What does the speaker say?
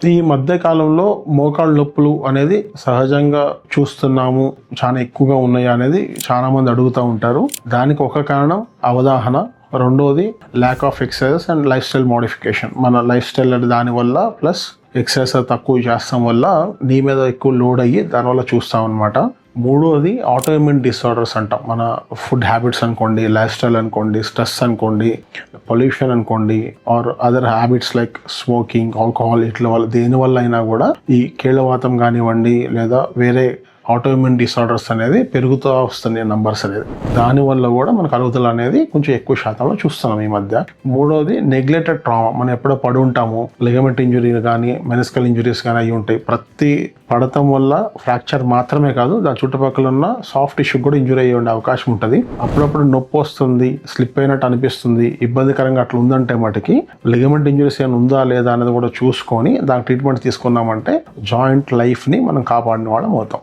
ఈ మధ్య కాలంలో మోకాళ్ళ నొప్పులు అనేది సహజంగా చూస్తున్నాము, చాలా ఎక్కువగా ఉన్నాయి అనేది చాలా మంది అడుగుతూ ఉంటారు. దానికి ఒక కారణం అవగాహన, రెండోది lack of exercise and life style modification. మన లైఫ్ స్టైల్ దానివల్ల ప్లస్ ఎక్సర్సైజ్ తక్కువ చేస్తాం వల్ల నీ మీద ఎక్కువ లోడ్ అయ్యి దానివల్ల చూస్తాం అనమాట. మూడోది ఆటోఇమ్యూన్ డిసార్డర్స్ అంటాం. మన ఫుడ్ హ్యాబిట్స్ అనుకోండి, లైఫ్ స్టైల్ అనుకోండి, స్ట్రెస్ అనుకోండి, పొల్యూషన్ అనుకోండి, or other habits like smoking, alcohol, ఇట్ల వల్ల దేనివల్ల అయినా కూడా ఈ కీళ్ళవాతం కానివ్వండి లేదా వేరే ఆటోఇమ్యూన్ డిసార్డర్స్ అనేది పెరుగుతూ వస్తున్నాయి నంబర్స్ అనేది. దానివల్ల కూడా మనకు అరుగుదల అనేది కొంచెం ఎక్కువ శాతంలో చూస్తున్నాం ఈ మధ్య. మూడోది నెగ్లెక్టెడ్ ట్రామా. మనం ఎప్పుడో పడి ఉంటాము, లిగమెంట్ ఇంజురీ కానీ మెనిస్కల్ ఇంజురీస్ కానీ అయి ఉంటాయి. ప్రతి పడటం వల్ల ఫ్రాక్చర్ మాత్రమే కాదు, దాని చుట్టుపక్కల ఉన్న సాఫ్ట్ టిష్యూ కూడా ఇంజురీ అయ్యే ఉండే అవకాశం ఉంటుంది. అప్పుడప్పుడు నొప్పి వస్తుంది, స్లిప్ అయినట్టు అనిపిస్తుంది, ఇబ్బందికరంగా అట్లా ఉందంటే మటుకి లిగమెంట్ ఇంజురీస్ ఏమైనా ఉందా లేదా అనేది కూడా చూసుకొని దానికి ట్రీట్మెంట్ తీసుకున్నామంటే జాయింట్ లైఫ్ని మనం కాపాడిన వాళ్ళం అవుతాం.